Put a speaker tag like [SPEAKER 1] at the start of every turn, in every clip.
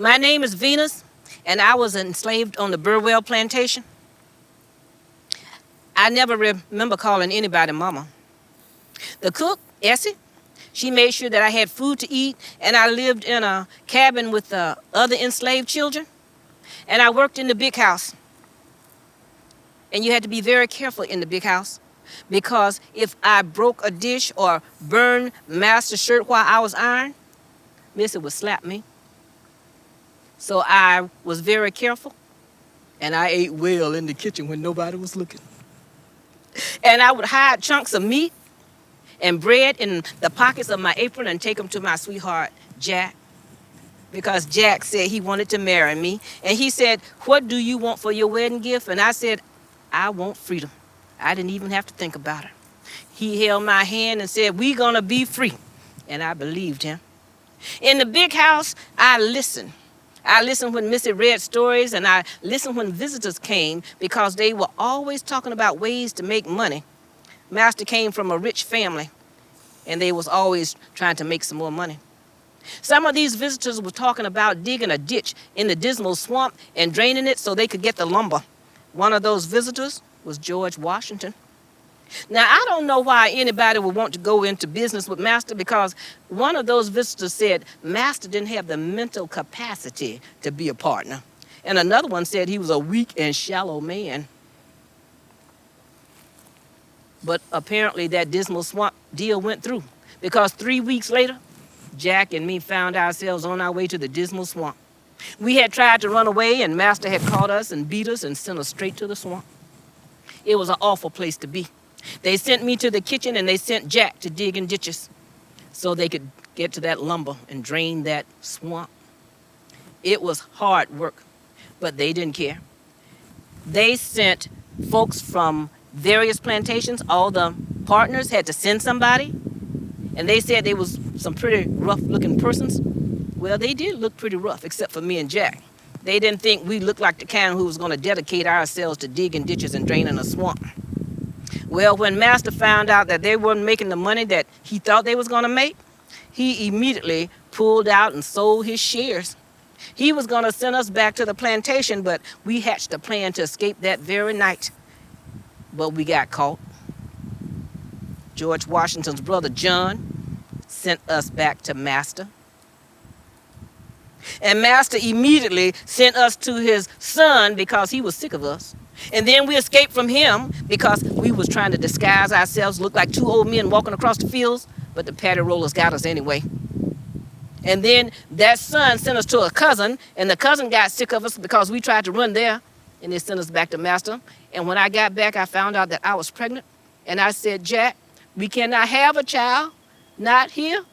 [SPEAKER 1] My name is Venus, and I was enslaved on the Burwell plantation. I never remember calling anybody mama. The cook, Essie, she made sure that I had food to eat, and I lived in a cabin with other enslaved children, and I worked in the big house. And you had to be very careful in the big house, because if I broke a dish or burned master's shirt while I was ironing, Missy would slap me. So I was very careful, and I ate well in the kitchen when nobody was looking. And I would hide chunks of meat and bread in the pockets of my apron and take them to my sweetheart, Jack, because Jack said he wanted to marry me. And he said, "What do you want for your wedding gift?" And I said, "I want freedom." I didn't even have to think about it. He held my hand and said, "We're going to be free." And I believed him. In the big house, I listened. I listened when Missy read stories, and I listened when visitors came, because they were always talking about ways to make money. Master came from a rich family, and they was always trying to make some more money. Some of these visitors were talking about digging a ditch in the dismal swamp and draining it so they could get the lumber. One of those visitors was George Washington. Now, I don't know why anybody would want to go into business with Master, because one of those visitors said Master didn't have the mental capacity to be a partner. And another one said he was a weak and shallow man. But apparently that dismal swamp deal went through, because 3 weeks later, Jack and me found ourselves on our way to the dismal swamp. We had tried to run away, and Master had caught us and beat us and sent us straight to the swamp. It was an awful place to be. They sent me to the kitchen, and they sent Jack to dig in ditches so they could get to that lumber and drain that swamp. It was hard work, but they didn't care. They sent folks from various plantations. All the partners had to send somebody, and they said they was some pretty rough-looking persons. Well, they did look pretty rough, except for me and Jack. They didn't think we looked like the kind who was going to dedicate ourselves to digging ditches and draining a swamp. Well, when Master found out that they weren't making the money that he thought they was going to make, he immediately pulled out and sold his shares. He was going to send us back to the plantation, but we hatched a plan to escape that very night. But we got caught. George Washington's brother, John, sent us back to Master. And Master immediately sent us to his son because he was sick of us. And then we escaped from him because we was trying to disguise ourselves, look like two old men walking across the fields, but the patty rollers got us anyway. And then that son sent us to a cousin, and the cousin got sick of us because we tried to run there, and they sent us back to Master. And when I got back, I found out that I was pregnant, and I said, "Jack, we cannot have a child, not here.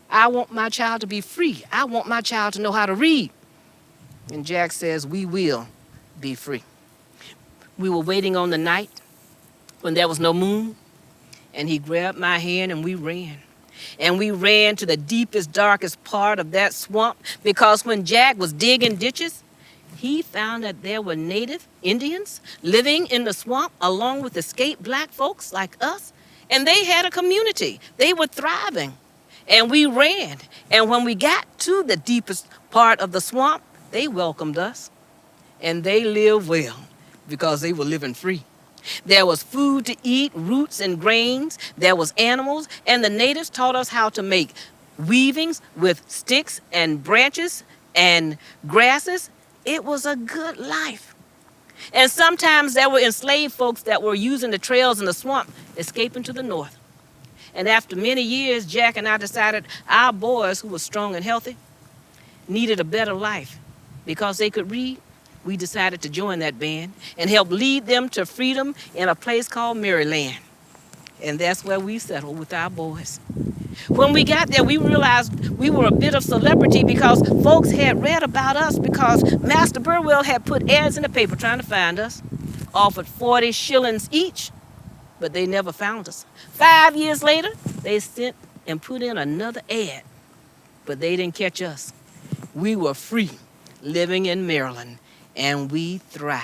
[SPEAKER 1] I want my child to be free. I want my child to know how to read." And Jack says, "We will be free." We were waiting on the night when there was no moon, and he grabbed my hand and we ran. And we ran to the deepest, darkest part of that swamp, because when Jack was digging ditches, he found that there were native Indians living in the swamp along with escaped black folks like us, and they had a community. They were thriving. And we ran, and when we got to the deepest part of the swamp, they welcomed us, and they lived well because they were living free. There was food to eat, roots and grains. There was animals, and the natives taught us how to make weavings with sticks and branches and grasses. It was a good life. And sometimes there were enslaved folks that were using the trails in the swamp, escaping to the north. And after many years, Jack and I decided our boys, who were strong and healthy, needed a better life. Because they could read, we decided to join that band and help lead them to freedom in a place called Maryland. And that's where we settled with our boys. When we got there, we realized we were a bit of celebrity because folks had read about us, because Master Burwell had put ads in the paper trying to find us, offered 40 shillings each, but they never found us. 5 years later, they sent and put in another ad, but they didn't catch us. We were free, living in Maryland, and we thrived.